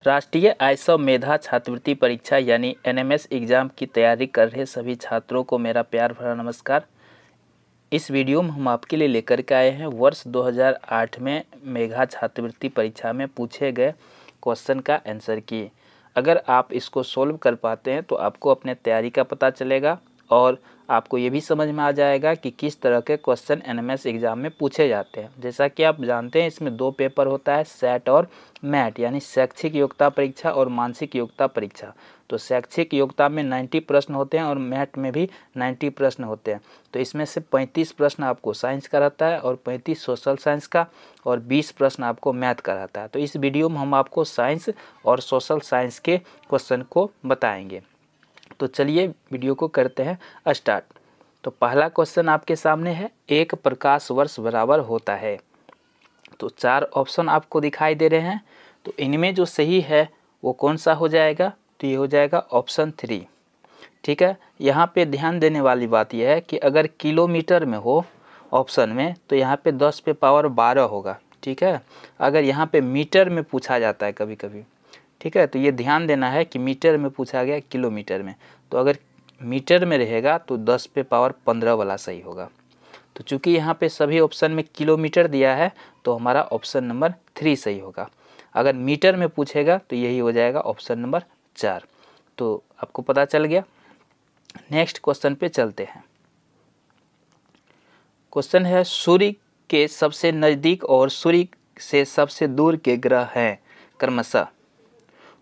राष्ट्रीय आयसव मेधा छात्रवृत्ति परीक्षा यानी एनएमएस एग्ज़ाम की तैयारी कर रहे सभी छात्रों को मेरा प्यार भरा नमस्कार। इस वीडियो में हम आपके लिए लेकर के आए हैं वर्ष 2008 में मेधा छात्रवृत्ति परीक्षा में पूछे गए क्वेश्चन का आंसर की। अगर आप इसको सोल्व कर पाते हैं तो आपको अपने तैयारी का पता चलेगा और आपको ये भी समझ में आ जाएगा कि किस तरह के क्वेश्चन एनएमएस एग्ज़ाम में पूछे जाते हैं। जैसा कि आप जानते हैं इसमें दो पेपर होता है, सेट और मैट यानी शैक्षिक योग्यता परीक्षा और मानसिक योग्यता परीक्षा। तो शैक्षिक योग्यता में 90 प्रश्न होते हैं और मैट में भी 90 प्रश्न होते हैं। तो इसमें से 35 प्रश्न आपको साइंस का रहता है और 35 सोशल साइंस का और 20 प्रश्न आपको मैथ का रहता है। तो इस वीडियो में हम आपको साइंस और सोशल साइंस के क्वेश्चन को बताएंगे। तो चलिए वीडियो को करते हैं स्टार्ट। तो पहला क्वेश्चन आपके सामने है, एक प्रकाश वर्ष बराबर होता है। तो 4 ऑप्शन आपको दिखाई दे रहे हैं। तो इनमें जो सही है वो कौन सा हो जाएगा? तो ये हो जाएगा ऑप्शन 3। ठीक है, यहाँ पे ध्यान देने वाली बात यह है कि अगर किलोमीटर में हो ऑप्शन में तो यहाँ पे 10 पे पावर 12 होगा। ठीक है, अगर यहाँ पे मीटर में पूछा जाता है कभी कभी, ठीक है, तो ये ध्यान देना है कि मीटर में पूछा गया किलोमीटर में, तो अगर मीटर में रहेगा तो 10 पे पावर 15 वाला सही होगा। तो चूंकि यहाँ पे सभी ऑप्शन में किलोमीटर दिया है तो हमारा ऑप्शन नंबर 3 सही होगा। अगर मीटर में पूछेगा तो यही हो जाएगा ऑप्शन नंबर 4। तो आपको पता चल गया। नेक्स्ट क्वेश्चन पे चलते हैं। क्वेश्चन है, सूर्य के सबसे नज़दीक और सूर्य से सबसे दूर के ग्रह हैं क्रमशः।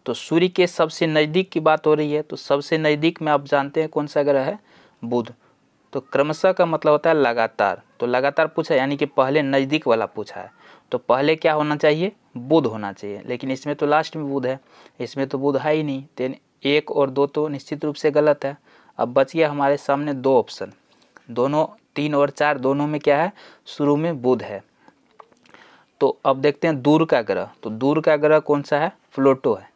तो सूर्य के सबसे नज़दीक की बात हो रही है, तो सबसे नज़दीक में आप जानते हैं कौन सा ग्रह है? बुध। तो क्रमशः का मतलब होता है लगातार। तो लगातार पूछा यानी कि पहले नज़दीक वाला पूछा है, तो पहले क्या होना चाहिए? बुध होना चाहिए, लेकिन इसमें तो लास्ट में बुध है, इसमें तो बुध है ही नहीं। तो 1 और 2 तो निश्चित रूप से गलत है। अब बच गया हमारे सामने 2 ऑप्शन, दोनों 3 और 4 दोनों में क्या है? शुरू में बुध है। तो अब देखते हैं दूर का ग्रह। तो दूर का ग्रह कौन सा है? प्लूटो है।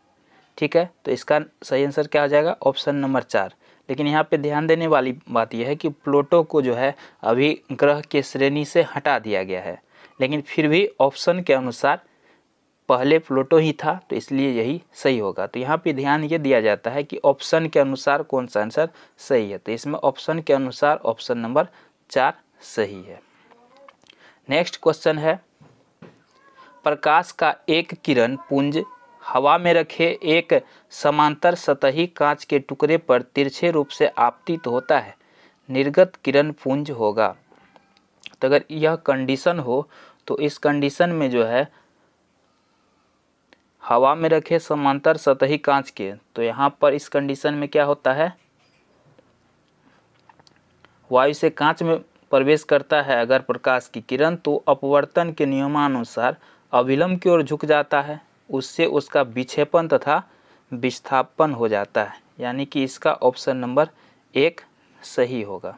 ठीक है, तो इसका सही आंसर क्या हो जाएगा? Option number 4। लेकिन यहाँ पे ध्यान देने वाली बात यह है कि प्लूटो को जो है अभी ग्रह के श्रेणी से हटा दिया गया है, लेकिन फिर भी ऑप्शन के अनुसार पहले प्लूटो ही था, तो इसलिए यही सही होगा। तो यहाँ पे ध्यान ये दिया जाता है कि ऑप्शन के अनुसार कौन सा आंसर सही है। तो इसमें ऑप्शन के अनुसार ऑप्शन नंबर 4 सही है। नेक्स्ट क्वेश्चन है, प्रकाश का एक किरण पुंज हवा में रखे एक समांतर सतही कांच के टुकड़े पर तिरछे रूप से आपतित होता है, निर्गत किरण पुंज होगा। तो अगर यह कंडीशन हो तो इस कंडीशन में जो है हवा में रखे समांतर सतही कांच के, तो यहाँ पर इस कंडीशन में क्या होता है? वायु से कांच में प्रवेश करता है अगर प्रकाश की किरण, तो अपवर्तन के नियमानुसार अभिलंब की ओर झुक जाता है, उससे उसका विक्षेपण तथा विस्थापन हो जाता है, यानी कि इसका ऑप्शन नंबर 1 सही होगा।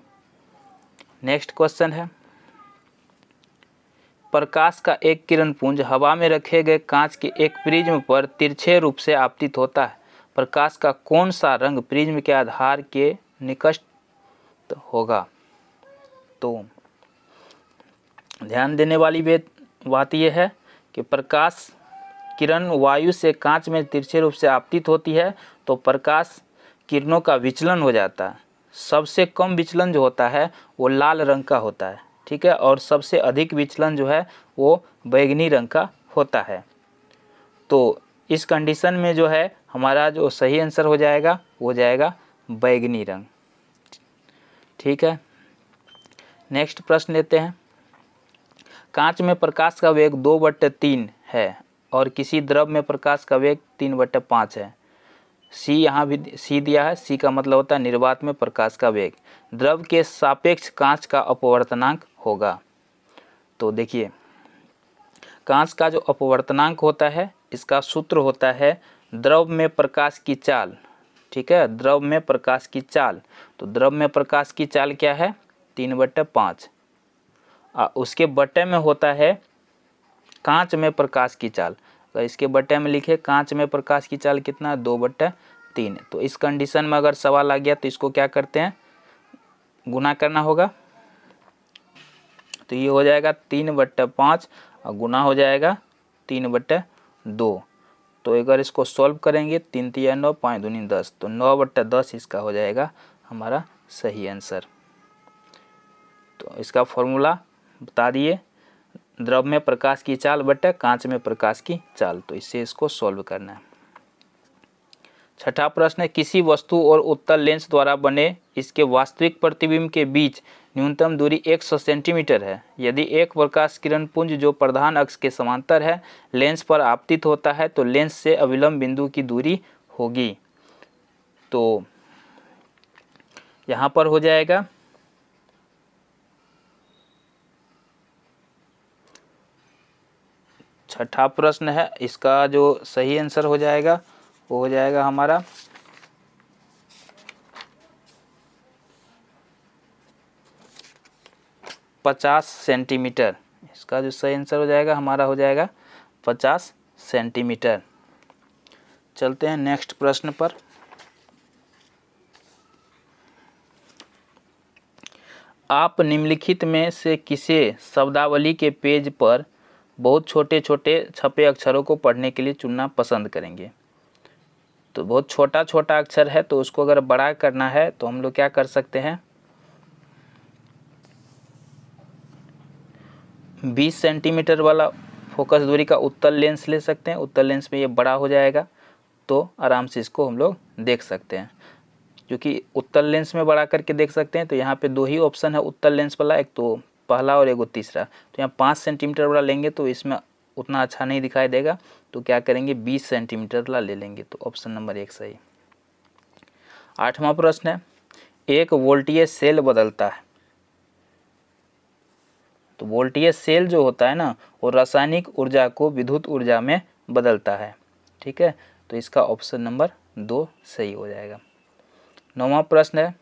नेक्स्ट क्वेश्चन है, प्रकाश का एक किरण पुंज हवा में रखे गए कांच के एक प्रिज्म पर तिरछे रूप से आपतित होता है, प्रकाश का कौन सा रंग प्रिज्म के आधार के निकट होगा? तो ध्यान देने वाली बात यह है कि प्रकाश किरण वायु से कांच में तिरछे रूप से आपतित होती है तो प्रकाश किरणों का विचलन हो जाता है। सबसे कम विचलन जो होता है वो लाल रंग का होता है, ठीक है, और सबसे अधिक विचलन जो है वो बैंगनी रंग का होता है। तो इस कंडीशन में जो है हमारा जो सही आंसर हो जाएगा वो जाएगा बैंगनी रंग। ठीक है, नेक्स्ट प्रश्न लेते हैं। कांच में प्रकाश का वेग 2/3 है और किसी द्रव में प्रकाश का वेग 3/5 है। सी यहाँ भी सी दिया है, सी का मतलब होता है निर्वात में प्रकाश का वेग। द्रव के सापेक्ष कांच का अपवर्तनांक होगा। तो देखिए, कांच का जो अपवर्तनांक होता है इसका सूत्र होता है द्रव में प्रकाश की चाल। ठीक है, द्रव में प्रकाश की चाल। तो द्रव में प्रकाश की चाल क्या है? 3/5। उसके बटे में होता है कांच में प्रकाश की चाल। तो इसके बटे में लिखे कांच में प्रकाश की चाल कितना? 2/3। तो इस कंडीशन में अगर सवाल आ गया तो इसको क्या करते हैं? गुना करना होगा। तो ये हो जाएगा 3/5 और गुना हो जाएगा 3/2। तो अगर इसको सॉल्व करेंगे 3 तिया 9, 5 दूनी 10, तो 9/10 इसका हो जाएगा हमारा सही आंसर। तो इसका फॉर्मूला बता दिए, द्रव में प्रकाश की चाल बटे कांच में प्रकाश की चाल। तो इससे इसको सॉल्व करना है। छठा प्रश्न है, किसी वस्तु और उत्तल लेंस द्वारा बने इसके वास्तविक प्रतिबिंब के बीच न्यूनतम दूरी 100 सेंटीमीटर है। यदि एक प्रकाश किरण पुंज जो प्रधान अक्ष के समांतर है लेंस पर आपतित होता है तो लेंस से अविलंब बिंदु की दूरी होगी। तो यहाँ पर हो जाएगा छठा प्रश्न है, इसका जो सही आंसर हो जाएगा वो हो जाएगा हमारा 50 सेंटीमीटर। इसका जो सही आंसर हो जाएगा हमारा हो जाएगा 50 सेंटीमीटर। चलते हैं नेक्स्ट प्रश्न पर। आप निम्नलिखित में से किसी शब्दावली के पेज पर बहुत छोटे छोटे छपे अक्षरों को पढ़ने के लिए चुनना पसंद करेंगे। तो बहुत छोटा छोटा अक्षर है तो उसको अगर बड़ा करना है तो हम लोग क्या कर सकते हैं, 20 सेंटीमीटर वाला फोकस दूरी का उत्तल लेंस ले सकते हैं। उत्तल लेंस में ये बड़ा हो जाएगा तो आराम से इसको हम लोग देख सकते हैं। क्योंकि उत्तल लेंस में बड़ा करके देख सकते हैं तो यहाँ पे 2 ही ऑप्शन है उत्तल लेंस वाला, एक तो पहला और एक तीसरा। तो यहाँ 5 सेंटीमीटर वाला लेंगे तो इसमें उतना अच्छा नहीं दिखाई देगा, तो क्या करेंगे 20 सेंटीमीटर वाला ले लेंगे। तो ऑप्शन नंबर 1 सही। 8वां प्रश्न है, एक वोल्टेज सेल बदलता है। तो वोल्टेज सेल जो होता है ना वो रासायनिक ऊर्जा को विद्युत ऊर्जा में बदलता है। ठीक है, तो इसका ऑप्शन नंबर 2 सही हो जाएगा। 9वां प्रश्न है,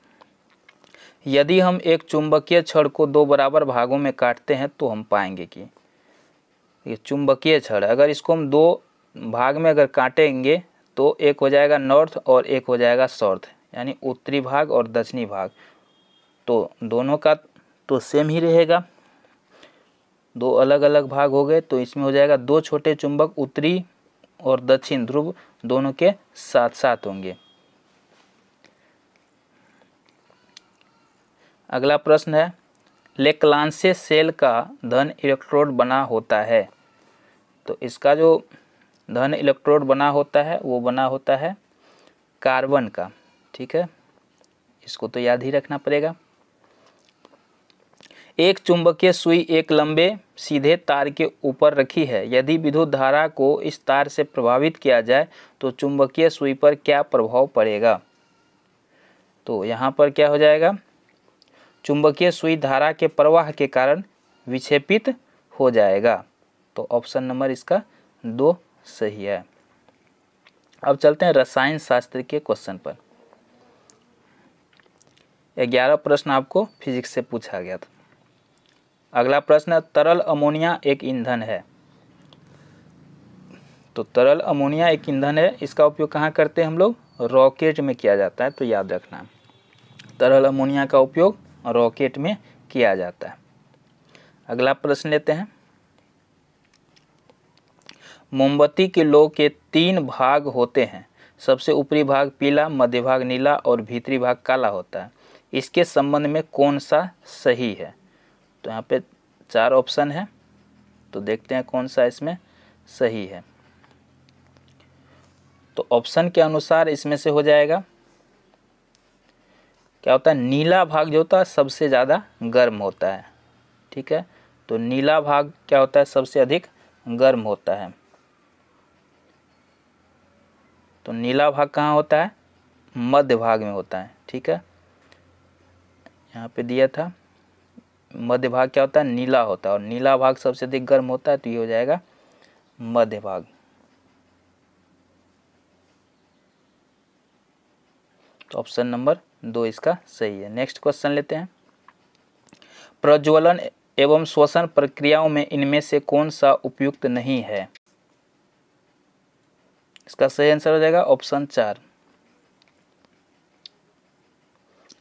यदि हम एक चुंबकीय छड़ को 2 बराबर भागों में काटते हैं तो हम पाएंगे कि ये चुंबकीय छड़, अगर इसको हम 2 भाग में अगर काटेंगे तो एक हो जाएगा नॉर्थ और एक हो जाएगा साउथ, यानी उत्तरी भाग और दक्षिणी भाग। तो दोनों का तो सेम ही रहेगा, 2 अलग अलग भाग हो गए। तो इसमें हो जाएगा 2 छोटे चुंबक उत्तरी और दक्षिण ध्रुव दोनों के साथ साथ होंगे। अगला प्रश्न है, लेक्लांसे सेल का धन इलेक्ट्रोड बना होता है। तो इसका जो धन इलेक्ट्रोड बना होता है वो बना होता है कार्बन का। ठीक है, इसको तो याद ही रखना पड़ेगा। एक चुंबकीय सुई एक लंबे सीधे तार के ऊपर रखी है। यदि विद्युत धारा को इस तार से प्रभावित किया जाए तो चुंबकीय सुई पर क्या प्रभाव पड़ेगा। तो यहाँ पर क्या हो जाएगा, चुंबकीय सुई धारा के प्रवाह के कारण विक्षेपित हो जाएगा। तो ऑप्शन नंबर इसका 2 सही है। अब चलते हैं रसायन शास्त्र के क्वेश्चन पर। 11 प्रश्न आपको फिजिक्स से पूछा गया था। अगला प्रश्न, तरल अमोनिया एक ईंधन है। तो तरल अमोनिया एक ईंधन है, इसका उपयोग कहाँ करते हैं हम लोग, रॉकेट में किया जाता है। तो याद रखना, तरल अमोनिया का उपयोग रॉकेट में किया जाता है। अगला प्रश्न लेते हैं, मोमबत्ती के लौ के 3 भाग होते हैं। सबसे ऊपरी भाग पीला, मध्य भाग नीला और भीतरी भाग काला होता है। इसके संबंध में कौन सा सही है। तो यहाँ पे 4 ऑप्शन है, तो देखते हैं कौन सा इसमें सही है। तो ऑप्शन के अनुसार इसमें से हो जाएगा, क्या होता है, नीला भाग जो होता है सबसे ज़्यादा गर्म होता है। ठीक है, तो नीला भाग क्या होता है, सबसे अधिक गर्म होता है। तो नीला भाग कहाँ होता है, मध्य भाग में होता है। ठीक है, यहाँ पे दिया था मध्य भाग क्या होता है, नीला होता है, और नीला भाग सबसे अधिक गर्म होता है। तो ये हो जाएगा मध्य भाग। तो ऑप्शन नंबर 2 इसका सही है। नेक्स्ट क्वेश्चन लेते हैं, प्रज्वलन एवं श्वसन प्रक्रियाओं में इनमें से कौन सा उपयुक्त नहीं है। इसका सही आंसर हो जाएगा ऑप्शन 4।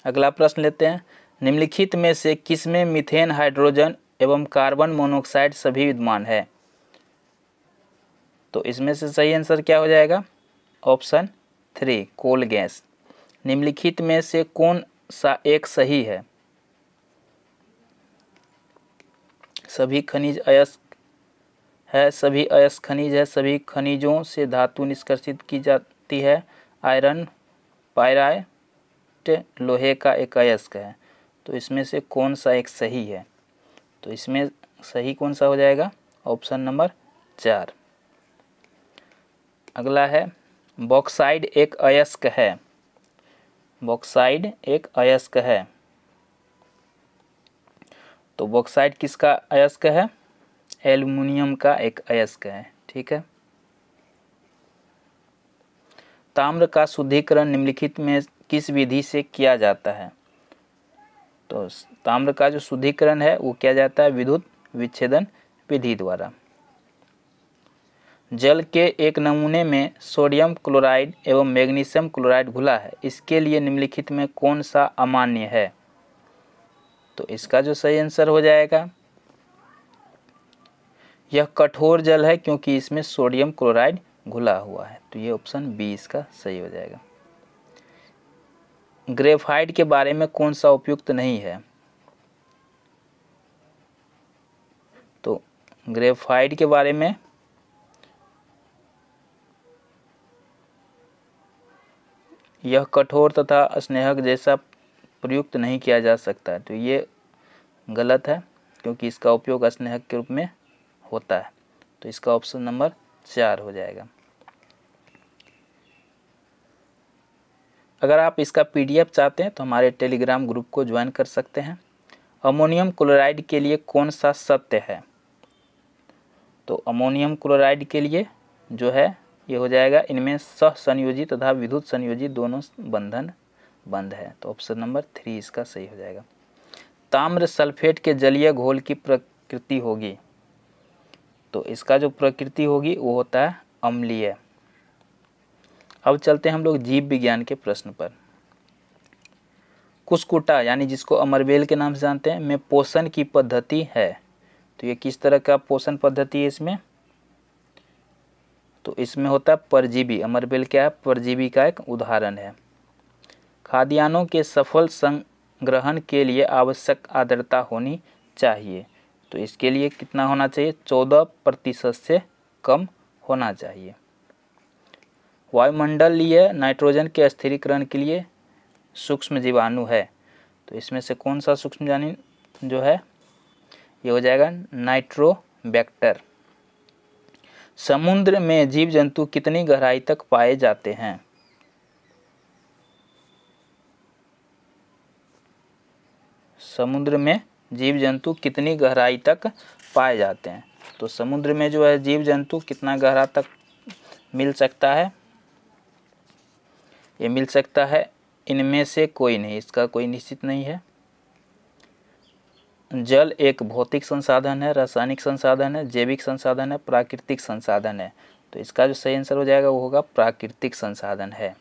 अगला प्रश्न लेते हैं, निम्नलिखित में से किसमें मीथेन, हाइड्रोजन एवं कार्बन मोनोऑक्साइड सभी विद्यमान है। तो इसमें से सही आंसर क्या हो जाएगा? Option 3 coal gas. निम्नलिखित में से कौन सा एक सही है? सभी खनिज अयस्क है, सभी अयस्क खनिज है, सभी खनिजों से धातु निष्कर्षित की जाती है, आयरन पायराइट लोहे का एक अयस्क है। तो इसमें से कौन सा एक सही है? तो इसमें सही कौन सा हो जाएगा? Option number 4। अगला है बॉक्साइड एक अयस्क है। बॉक्साइड एक अयस्क है। तो बॉक्साइड किसका अयस्क है? एल्युमिनियम का एक अयस्क है। ठीक है। ताम्र का शुद्धिकरण निम्नलिखित में किस विधि से किया जाता है? तो ताम्र का जो शुद्धिकरण है वो किया जाता है विद्युत विच्छेदन विधि द्वारा। जल के एक नमूने में सोडियम क्लोराइड एवं मैग्नीशियम क्लोराइड घुला है, इसके लिए निम्नलिखित में कौन सा अमान्य है? तो इसका जो सही आंसर हो जाएगा, यह कठोर जल है क्योंकि इसमें सोडियम क्लोराइड घुला हुआ है। तो ये ऑप्शन बी इसका सही हो जाएगा। ग्रेफाइट के बारे में कौन सा उपयुक्त नहीं है? तो ग्रेफाइट के बारे में यह कठोर तथा स्नेहक जैसा प्रयुक्त नहीं किया जा सकता। तो ये गलत है क्योंकि इसका उपयोग स्नेहक के रूप में होता है। तो इसका ऑप्शन नंबर 4 हो जाएगा। अगर आप इसका PDF चाहते हैं तो हमारे टेलीग्राम ग्रुप को ज्वाइन कर सकते हैं। अमोनियम क्लोराइड के लिए कौन सा सत्य है? तो अमोनियम क्लोराइड के लिए जो है ये हो जाएगा, इनमें सहसंयोजी तथा विद्युत संयोजी दोनों बंधन बंद है। तो ऑप्शन नंबर 3 इसका सही हो जाएगा। ताम्र सल्फेट के जलीय घोल की प्रकृति होगी। तो इसका जो प्रकृति होगी वो होता है अम्लीय। अब चलते हैं हम लोग जीव विज्ञान के प्रश्न पर। कुस्कुटा यानी जिसको अमरबेल के नाम से जानते हैं में पोषण की पद्धति है। तो ये किस तरह का पोषण पद्धति है इसमें? तो इसमें होता है परजीवी। अमरबेल क्या है? परजीवी का एक उदाहरण है। खाद्यान्नों के सफल संग्रहण के लिए आवश्यक आर्द्रता होनी चाहिए। तो इसके लिए कितना होना चाहिए? 14% से कम होना चाहिए। वायुमंडलीय नाइट्रोजन के स्थिरीकरण के लिए सूक्ष्म जीवाणु है। तो इसमें से कौन सा सूक्ष्म जीवाणु जो है ये हो जाएगा नाइट्रोबैक्टर। समुद्र में जीव जंतु कितनी गहराई तक पाए जाते हैं? समुद्र में जीव जंतु कितनी गहराई तक पाए जाते हैं? तो समुद्र में जो है जीव जंतु कितना गहरा तक मिल सकता है? ये मिल सकता है इनमें से कोई नहीं, इसका कोई निश्चित नहीं है। जल एक भौतिक संसाधन है, रासायनिक संसाधन है, जैविक संसाधन है, प्राकृतिक संसाधन है। तो इसका जो सही आंसर हो जाएगा वो होगा प्राकृतिक संसाधन है।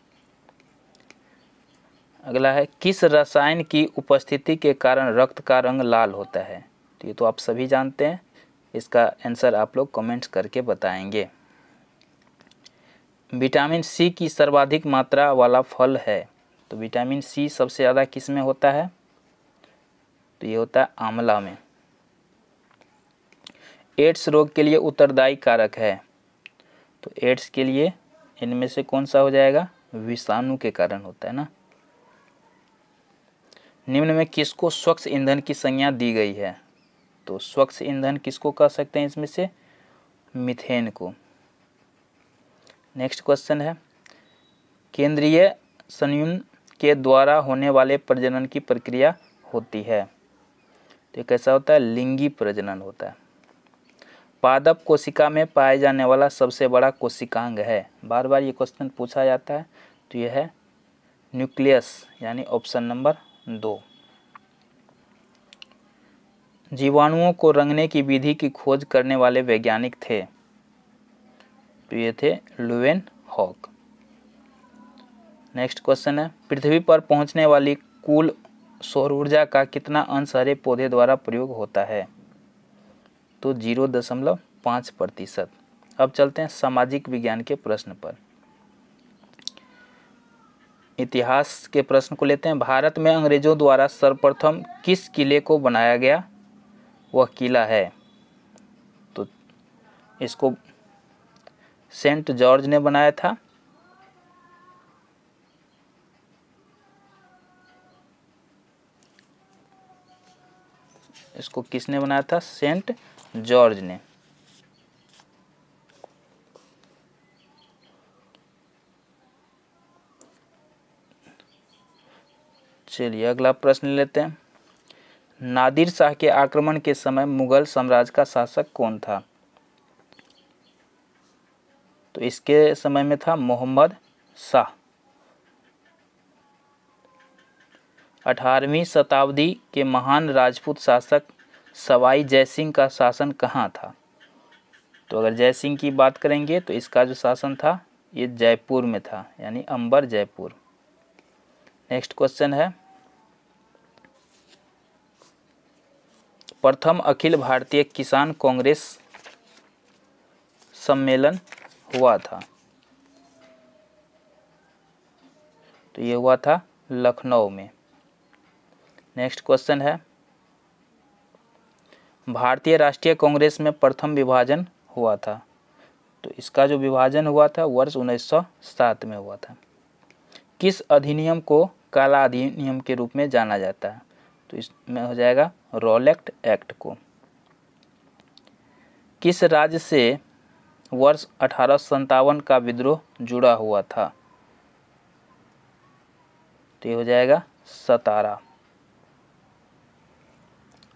अगला है किस रसायन की उपस्थिति के कारण रक्त का रंग लाल होता है? तो ये तो आप सभी जानते हैं, इसका आंसर आप लोग कमेंट्स करके बताएंगे। विटामिन सी की सर्वाधिक मात्रा वाला फल है। तो विटामिन सी सबसे ज़्यादा किस में होता है? तो ये होता है आंवला में। एड्स रोग के लिए उत्तरदायी कारक है। तो एड्स के लिए इनमें से कौन सा हो जाएगा? विषाणु के कारण होता है ना। निम्न में किसको स्वच्छ ईंधन की संज्ञा दी गई है? तो स्वच्छ ईंधन किसको कह सकते हैं इसमें से? मीथेन को। नेक्स्ट क्वेश्चन है केंद्रीय संयुग्मन के द्वारा होने वाले प्रजनन की प्रक्रिया होती है। तो ये कैसा होता है? लिंगी प्रजनन होता है। पादप कोशिका में पाए जाने वाला सबसे बड़ा कोशिकांग है। बार बार ये क्वेश्चन पूछा जाता है। तो यह है न्यूक्लियस यानी ऑप्शन नंबर 2। जीवाणुओं को रंगने की विधि की खोज करने वाले वैज्ञानिक थे। तो ये थे लुवेनहॉक। नेक्स्ट क्वेश्चन है पृथ्वी पर पहुंचने वाली कुल सौर ऊर्जा का कितना अंश हरे पौधे द्वारा प्रयोग होता है? तो 0.5%। अब चलते हैं सामाजिक विज्ञान के प्रश्न पर। इतिहास के प्रश्न को लेते हैं। भारत में अंग्रेजों द्वारा सर्वप्रथम किस किले को बनाया गया वह किला है? तो इसको सेंट जॉर्ज ने बनाया था। इसको किसने बनाया था? सेंट जॉर्ज ने। चलिए अगला प्रश्न लेते हैं। नादिर शाह के आक्रमण के समय मुगल साम्राज्य का शासक कौन था? तो इसके समय में था मोहम्मद शाह। 18वीं शताब्दी के महान राजपूत शासक सवाई जयसिंह का शासन कहाँ था? तो अगर जयसिंह की बात करेंगे तो इसका जो शासन था ये जयपुर में था, यानी अंबर जयपुर। नेक्स्ट क्वेश्चन है, प्रथम अखिल भारतीय किसान कांग्रेस सम्मेलन हुआ था? तो ये हुआ था लखनऊ में। नेक्स्ट क्वेश्चन है, भारतीय राष्ट्रीय कांग्रेस में प्रथम विभाजन हुआ था? तो इसका जो विभाजन हुआ था वर्ष 1907 में हुआ था। किस अधिनियम को काला अधिनियम के रूप में जाना जाता है? तो इसमें हो जाएगा रॉलेट एक्ट को। किस राज्य से वर्ष 1857 का विद्रोह जुड़ा हुआ था? तो ये हो जाएगा सतारा।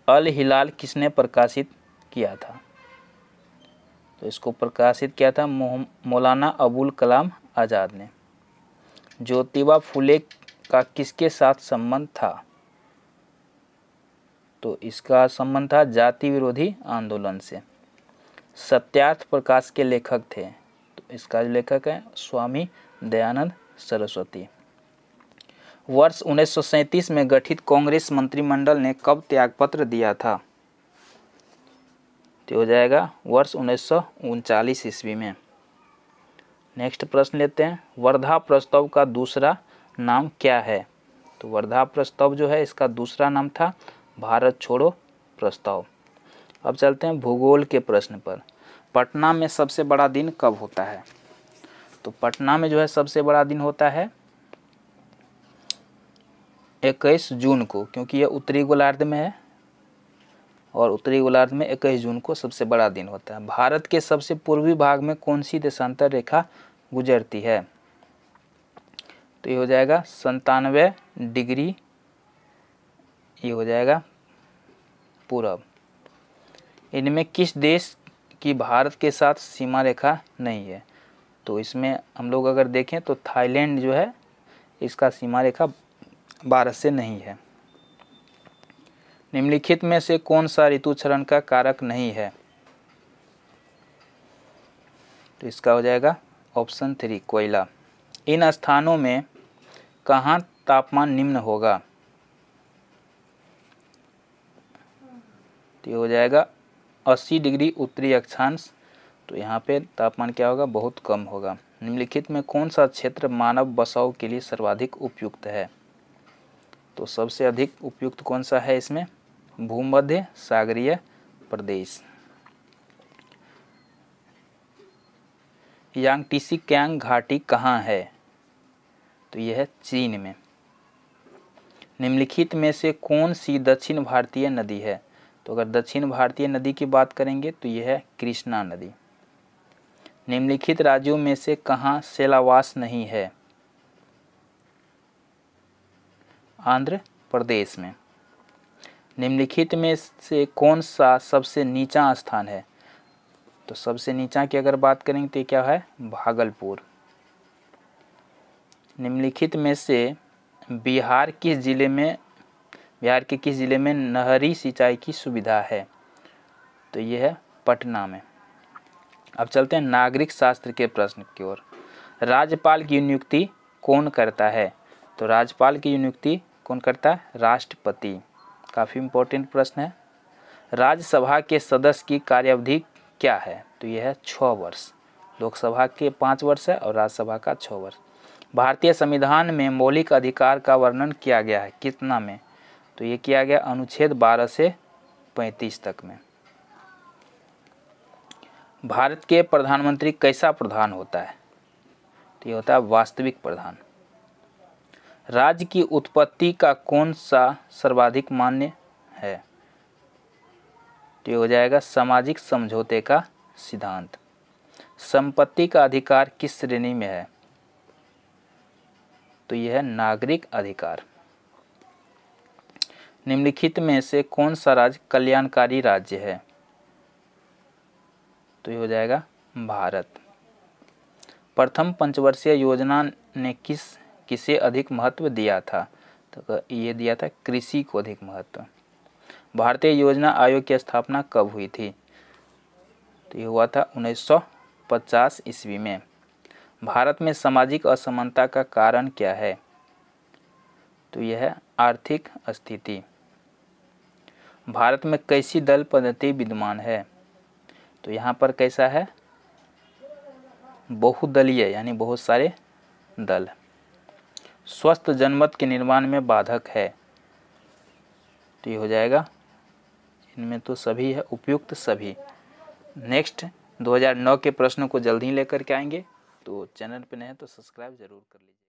अल हिलाल किसने प्रकाशित किया था? तो इसको प्रकाशित किया था मौलाना अबुल कलाम आज़ाद ने। ज्योतिबा फुले का किसके साथ संबंध था? तो इसका संबंध था जाति विरोधी आंदोलन से। सत्यार्थ प्रकाश के लेखक थे? तो इसका जो लेखक है स्वामी दयानंद सरस्वती। वर्ष 1937 में गठित कांग्रेस मंत्रिमंडल ने कब त्यागपत्र दिया था? तो हो जाएगा वर्ष 1939 ईस्वी में। नेक्स्ट प्रश्न लेते हैं, वर्धा प्रस्ताव का दूसरा नाम क्या है? तो वर्धा प्रस्ताव जो है इसका दूसरा नाम था भारत छोड़ो प्रस्ताव। अब चलते हैं भूगोल के प्रश्न पर। पटना में सबसे बड़ा दिन कब होता है? तो पटना में जो है सबसे बड़ा दिन होता है 21 जून को, क्योंकि यह उत्तरी गोलार्ध में है और उत्तरी गोलार्ध में 21 जून को सबसे बड़ा दिन होता है। भारत के सबसे पूर्वी भाग में कौन सी देशांतर रेखा गुजरती है? तो ये हो जाएगा 97 डिग्री, ये हो जाएगा पूरब। इनमें किस देश की भारत के साथ सीमा रेखा नहीं है? तो इसमें हम लोग अगर देखें तो थाईलैंड जो है इसका सीमा रेखा भारत से नहीं है। निम्नलिखित में से कौन सा ऋतु क्षरण का कारक नहीं है? तो इसका हो जाएगा ऑप्शन 3 कोयला। इन स्थानों में कहाँ तापमान निम्न होगा? तो ये हो जाएगा 80 डिग्री उत्तरी अक्षांश। तो यहाँ पे तापमान क्या होगा? बहुत कम होगा। निम्नलिखित में कौन सा क्षेत्र मानव बसाव के लिए सर्वाधिक उपयुक्त है? तो सबसे अधिक उपयुक्त कौन सा है इसमें? भूमध्य सागरीय प्रदेश। यांगटीसी क्यांग घाटी कहाँ है? तो यह है चीन में। निम्नलिखित में से कौन सी दक्षिण भारतीय नदी है? तो अगर दक्षिण भारतीय नदी की बात करेंगे तो यह है कृष्णा नदी। निम्नलिखित राज्यों में से कहाँ सेलावास नहीं है? आंध्र प्रदेश में। निम्नलिखित में से कौन सा सबसे नीचा स्थान है? तो सबसे नीचा की अगर बात करेंगे तो क्या है? भागलपुर। निम्नलिखित में से बिहार के किस जिले में नहरी सिंचाई की सुविधा है? तो यह है पटना में। अब चलते हैं नागरिक शास्त्र के प्रश्न की ओर। राज्यपाल की नियुक्ति कौन करता है? तो राज्यपाल की नियुक्ति कौन करता है? राष्ट्रपति। काफ़ी इम्पोर्टेंट प्रश्न है। राज्यसभा के सदस्य की कार्यावधि क्या है? तो यह है 6 वर्ष। लोकसभा के 5 वर्ष है और राज्यसभा का 6 वर्ष। भारतीय संविधान में मौलिक अधिकार का वर्णन किया गया है कितना में? तो ये किया गया अनुच्छेद 12 से 35 तक में। भारत के प्रधानमंत्री कैसा प्रधान होता है? तो ये होता है वास्तविक प्रधान। राज्य की उत्पत्ति का कौन सा सर्वाधिक मान्य है? तो ये हो जाएगा सामाजिक समझौते का सिद्धांत। संपत्ति का अधिकार किस श्रेणी में है? तो यह है नागरिक अधिकार। निम्नलिखित में से कौन सा राज्य कल्याणकारी राज्य है? तो ये हो जाएगा भारत। प्रथम पंचवर्षीय योजना ने किसे अधिक महत्व दिया था? तो ये दिया था कृषि को अधिक महत्व। भारतीय योजना आयोग की स्थापना कब हुई थी? तो ये हुआ था 1950 ईस्वी में। भारत में सामाजिक असमानता का कारण क्या है? तो यह है आर्थिक स्थिति। भारत में कैसी दल पद्धति विद्यमान है? तो यहाँ पर कैसा है? बहुदलीय, यानी बहुत सारे दल। स्वस्थ जनमत के निर्माण में बाधक है? तो ये हो जाएगा, इनमें तो सभी है, उपयुक्त सभी। नेक्स्ट 2009 के प्रश्नों को जल्द ही लेकर के आएंगे, तो चैनल पे नए हैं तो सब्सक्राइब जरूर कर लीजिए।